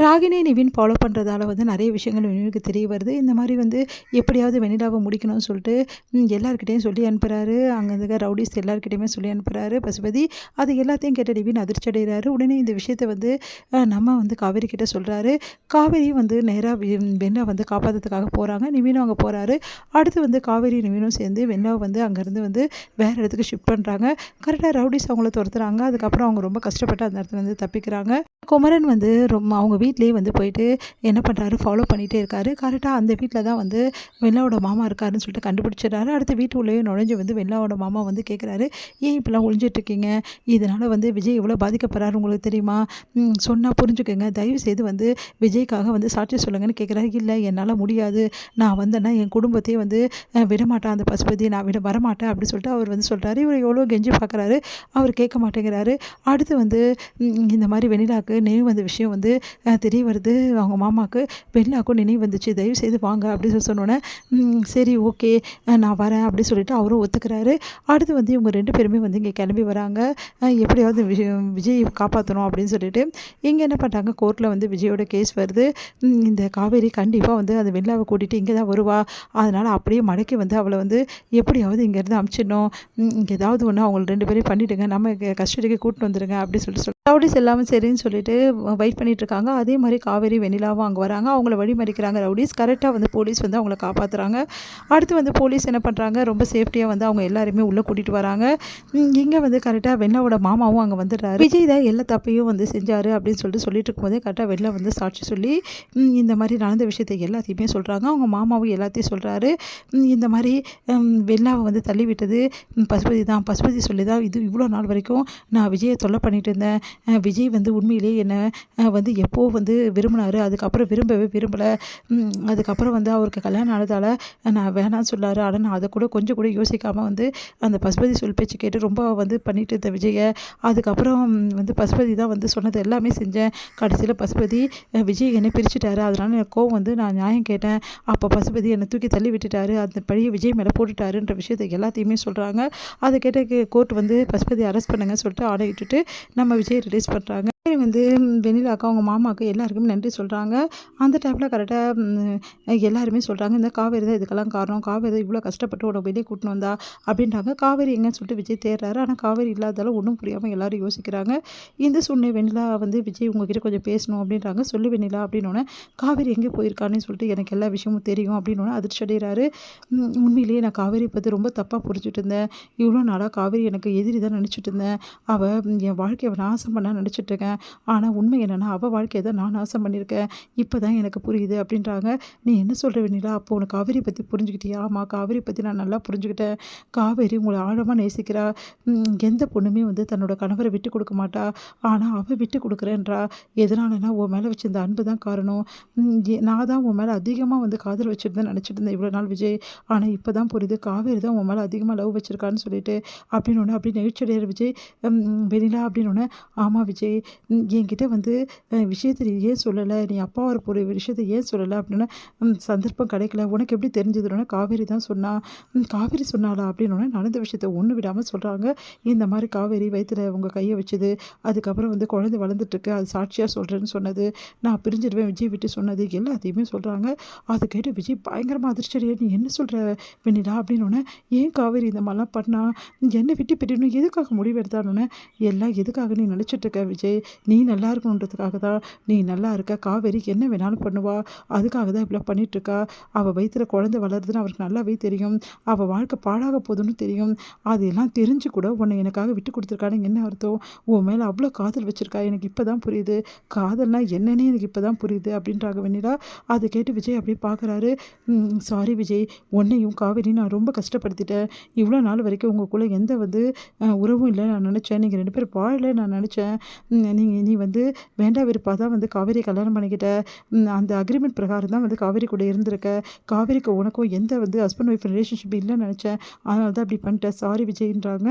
Ragini, Nivin follow பண்ணுறதால வந்து நிறைய விஷயங்கள் நிவினுக்கு தெரிய வருது. இந்த மாதிரி வந்து எப்படியாவது வெண்ணிலாவை முடிக்கணும்னு சொல்லிட்டு எல்லார்கிட்டேயும் சொல்லி அனுப்புகிறாரு. அங்கே இருக்க ரவுடிஸ் எல்லார்கிட்டையுமே சொல்லி அனுப்புகிறாரு பசுபதி. அது எல்லாத்தையும் கேட்ட நிவின் அதிர்ச்சி அடைகிறாரு. உடனே இந்த விஷயத்தை வந்து நம்ம வந்து காவேரி கிட்ட சொல்கிறாரு. காவேரி வந்து நேராக வெண்ணா வந்து காப்பாற்றுறதுக்காக போகிறாங்க. நிவினும் அங்கே போகிறாரு. அடுத்து வந்து காவேரி நிவினும் சேர்ந்து வெண்ணாவை வந்து அங்கேருந்து வந்து வேறு இடத்துக்கு ஷிஃப்ட் பண்ணுறாங்க. கரெக்டாக ரவுடிஸ் அவங்கள துரத்துறாங்க. அதுக்கப்புறம் அவங்க ரொம்ப கஷ்டப்பட்டு அந்த இடத்துல வந்து தப்பிக்கிறாங்க. குமரன் வந்து ரொம்ப அவங்க வீட்லேயே வந்து போயிட்டு என்ன பண்ணுறாரு, ஃபாலோ பண்ணிகிட்டே இருக்காரு. கரெக்டாக அந்த வீட்டில் தான் வந்து வெள்ளாவோட மாமா இருக்காருன்னு சொல்லிட்டு கண்டுபிடிச்சிடுறாரு. அடுத்து வீட்டு உள்ளே நுழைஞ்சு வந்து வெள்ளாவோட மாமா வந்து கேட்குறாரு, ஏன் இப்படிலாம் ஒழிஞ்சிட்ருக்கீங்க? இதனால் வந்து விஜய் எவ்வளோ பாதிக்கப்படுறாரு உங்களுக்கு தெரியுமா? சொன்னால் புரிஞ்சுக்கோங்க, தயவு செய்து வந்து விஜய்க்காக வந்து சாட்சி சொல்லுங்கன்னு கேட்குறாரு. இல்லை, என்னால் முடியாது, நான் வந்தேன்னா என் குடும்பத்தையே வந்து விடமாட்டேன் அந்த பசுபதி, நான் வரமாட்டேன் அப்படின்னு சொல்லிட்டு அவர் வந்து சொல்கிறாரு. இவர் எவ்வளோ கெஞ்சி பார்க்குறாரு, அவர் கேட்க மாட்டேங்கிறாரு. அடுத்து வந்து இந்த மாதிரி வெண்ணிலாவுக்கு நினைவு வந்த விஷயம் வந்து தெரிய வருது. அவங்க மாமாவுக்கு வெண்ணிலாவுக்கும் நினைவு வந்துச்சு, தயவு செய்து வாங்க அப்படின்னு சொன்னோன்னே சரி ஓகே நான் வரேன் அப்படின்னு சொல்லிட்டு அவரும் ஒத்துக்கிறாரு. அடுத்து வந்து இவங்க 2 பேருமே வந்து இங்கே கிளம்பி வராங்க. எப்படியாவது விஜய் காப்பாற்றணும் அப்படின்னு சொல்லிட்டு இங்கே என்ன பண்ணுறாங்க, கோர்ட்டில் வந்து விஜயோட கேஸ் வருது. இந்த காவேரி கண்டிப்பாக வந்து அந்த வெண்ணிலாவை கூட்டிகிட்டு இங்கே தான் வருவா, அதனால் அப்படியே மடக்கி வந்து அவளை வந்து எப்படியாவது இங்கேருந்து அமுச்சிடணும், இங்கே ஏதாவது ஒன்று அவங்கள 2 பேரையும் பண்ணிவிடுங்க, நம்ம கஸ்டடிக்கு கூட்டிட்டு வந்துடுங்க அப்படின்னு சொல்லிட்டு ரவுடிஸ் எல்லாமே சரின்னு சொல்லிட்டு வெயிட் பண்ணிட்டு இருக்காங்க. அதே மாதிரி காவேரி வெண்ணிலாவும் அங்கே வராங்க. அவங்கள வழிமறிக்கிறாங்க ரவுடிஸ். கரெக்டாக வந்து போலீஸ் வந்து அவங்கள காப்பாற்றுறாங்க. அடுத்து வந்து போலீஸ் என்ன பண்ணுறாங்க, ரொம்ப சேஃப்டியாக வந்து அவங்க எல்லாருமே உள்ளே கூட்டிகிட்டு வராங்க. இங்கே வந்து கரெக்டாக வெண்ணிலாவோட மாமாவும் அங்கே வந்துடுறாரு. விஜய் தான் எல்லா தப்பையும் வந்து செஞ்சார் அப்படின்னு சொல்லிட்டு இருக்கும்போதே கரெக்டாக வெண்ணிலா வந்து சாட்சி சொல்லி இந்த மாதிரி நடந்த விஷயத்தை எல்லாத்தையுமே சொல்கிறாங்க. அவங்க மாமாவும் எல்லாத்தையும் சொல்கிறாரு. இந்த மாதிரி வெண்ணிலாவை வந்து தள்ளி விட்டது பசுபதி சொல்லி தான் இது இவ்வளோ நாள் வரைக்கும் நான் விஜயை தொல்லை பண்ணிட்டு இருந்தேன். விஜய் வந்து உண்மையிலேயே என்னை வந்து எப்போ வந்து விரும்பினார், அதுக்கப்புறம் விரும்பவே விரும்பலை. அதுக்கப்புறம் வந்து அவருக்கு கல்யாணம் ஆனதால் நான் வேணான்னு சொல்லார். ஆனால் நான் அதை கூட கொஞ்சம் கூட யோசிக்காமல் வந்து அந்த பசுபதி சொல் பேச்சு கேட்டு ரொம்ப வந்து பண்ணிட்டு இருந்த விஜயை. அதுக்கப்புறம் வந்து பசுபதி தான் வந்து சொன்னது எல்லாமே செஞ்சேன். கடைசியில் பசுபதி விஜய் என்னை பிரிச்சுட்டாரு. அதனால் எனக்கு கோவம் வந்து நான் நியாயம் கேட்டேன். அப்போ பசுபதி என்னை தூக்கி தள்ளி விட்டுட்டாரு, அந்த பழியை விஜய் மேலே போட்டுட்டாருன்ற விஷயத்தை எல்லாத்தையுமே சொல்கிறாங்க. அதை கேட்ட கோர்ட் வந்து பசுபதி அரெஸ்ட் பண்ணுங்கன்னு சொல்லிட்டு ஆர்டர் இட்டுட்டு நம்ம விஜய் ரிலீஸ் பண்ணுறாங்க. வந்து வெண்ணிலாக்கா அவங்க மாமாவுக்கு எல்லாருக்குமே நன்றி சொல்கிறாங்க. அந்த டைமில் கரெக்டாக எல்லாருமே சொல்கிறாங்க, இந்த காவேரி தான் இதுக்கெல்லாம் காரணம், காவேரி தான் இவ்வளோ கஷ்டப்பட்டு உனக்கு வெளியே கூட்டின்னு வந்தா அப்படின்றாங்க. காவேரி எங்கன்னு சொல்லிட்டு விஜய் தேடுறாரு. ஆனால் காவேரி இல்லாதாலும் ஒன்றும் புரியாமல் எல்லாரும் யோசிக்கிறாங்க. இந்த சூழ்நிலை வெண்ணிலா வந்து விஜய் உங்ககிட்ட கொஞ்சம் பேசணும் அப்படின்றாங்க. சொல்லு வெண்ணிலா அப்படின்னோடனே காவேரி எங்கே போயிருக்கான்னு சொல்லிட்டு எனக்கு எல்லா விஷயமும் தெரியும் அப்படின்னோடனே அதிர்ச்சி அடைகிறாரு. உண்மையிலேயே நான் காவேரி பற்றி ரொம்ப தப்பாக புரிஞ்சுட்டு இருந்தேன். இவ்வளோ நாளாக காவேரி எனக்கு எதிரி தான் நினச்சிட்டு இருந்தேன். அவள் என் வாழ்க்கையை நாசம் பண்ண நினச்சிட்டு இருக்கேன். ஆனால் உண்மை என்னென்னா அவள் வாழ்க்கையை தான் நான் நாசம் பண்ணியிருக்கேன். இப்போ தான் எனக்கு புரியுது அப்படின்றாங்க. நீ என்ன சொல்கிற வெண்ணிலா, அப்போ உனக்கு காவேரி பற்றி புரிஞ்சுக்கிட்டியா? ஆமாம், காவேரி பற்றி நான் நல்லா புரிஞ்சுக்கிட்டேன். காவேரி உங்களை ஆழமாக நேசிக்கிறா. எந்த பொண்ணுமே வந்து தன்னோட கணவரை விட்டு கொடுக்க மாட்டா. ஆனால் அவள் விட்டு கொடுக்குறேன்றா. எதனாலனா உன் மேலே வச்சிருந்த அன்பு தான் காரணம். நான் தான் உன் மேலே அதிகமாக வந்து காதல் வச்சுருந்தேன் நினச்சிட்டு இருந்தேன் இவ்வளோ நாள் விஜய். ஆனால் இப்போ தான் புரியுது காவேரி தான் உன் மேலே அதிகமாக லவ் வச்சுருக்கான்னு சொல்லிட்டு அப்படின்னு அப்படி நெகிழ்ச்சியடைகிற விஜய். வெண்ணிலா அப்படின்னு ஆமாம் விஜய், என்கிட்ட வந்து விஷயத்தை நீ ஏன் சொல்லலை, நீ அப்பா வர போகிற விஷயத்தை ஏன் சொல்லலை அப்படின்னா சந்தர்ப்பம் கிடைக்கல, உனக்கு எப்படி தெரிஞ்சதுன்னா காவேரி தான் சொன்னா. காவேரி சொன்னாலா அப்படின்னோடனே நடந்த விஷயத்த ஒன்று விடாமல் சொல்கிறாங்க. இந்த மாதிரி காவேரி வயிற்றுல உங்கள் கையை வச்சது, அதுக்கப்புறம் வந்து குழந்தை வளர்ந்துட்டுருக்கு, அது சாட்சியாக சொல்கிறேன்னு சொன்னது, நான் பிரிஞ்சிடுவேன் விஜய் விட்டு சொன்னது எல்லாத்தையுமே சொல்கிறாங்க. அதை கேட்டு விஜய் பயங்கரமாக அதிர்ச்சியா, நீ என்ன சொல்கிற வெண்ணிலா அப்படின்னோடனே ஏன் காவேரி இந்த மாதிரிலாம் பண்ணா, என்னை விட்டு பிரியணும் எதுக்காக முடிவெடுத்தானோன்னே எல்லாம் எதுக்காக நீ நினச்சிட்டு இருக்க விஜய், நீ நல்லா இருக்கணுன்றதுக்காக தான். நீ நல்லா இருக்க, காவேரி என்ன வேணாலும் பண்ணுவா, அதுக்காக தான் இப்படிலாம் பண்ணிகிட்ருக்கா. அவள் வயிற்றுல குழந்தை வளருதுன்னு அவருக்கு நல்லாவே தெரியும். அவள் வாழ்க்கை பாழாக போகுதுன்னு தெரியும். அதெல்லாம் தெரிஞ்சு கூட உன்னை எனக்காக விட்டு கொடுத்துருக்கான்னு என்ன அர்த்தம்? உன் மேலே அவ்வளோ காதல் வச்சுருக்கா, எனக்கு இப்போ தான் புரியுது. காதல்னா என்னன்னே எனக்கு இப்போ தான் புரியுது அப்படின்றாங்க வெண்ணிலா. அதை கேட்டு விஜய் அப்படியே பார்க்குறாரு. சாரி விஜய், உன்னையும் காவேரி நான் ரொம்ப கஷ்டப்படுத்திட்டேன். இவ்வளோ நாள் வரைக்கும் உங்களுக்குள்ளே எந்த வந்து உறவும் இல்லை நான் நினச்சேன். நீங்கள் 2 பேரும் வாழலை நான் நினச்சேன். நீ வந்து வேண்டா விருப்பா தான் வந்து காவேரி கல்யாணம் பண்ணிக்கிட்ட. அந்த அக்ரிமெண்ட் பிரகாரம் தான் வந்து காவேரி கூட இருந்திருக்க. காவேரிக்கு உனக்கும் எந்த வந்து ஹஸ்பண்ட் ஒய்ஃப் ரிலேஷன்ஷிப் இல்லைன்னு நினச்சேன். அதனால தான் அப்படி பண்ணிட்டேன். சாரி விஜய்ன்றாங்க.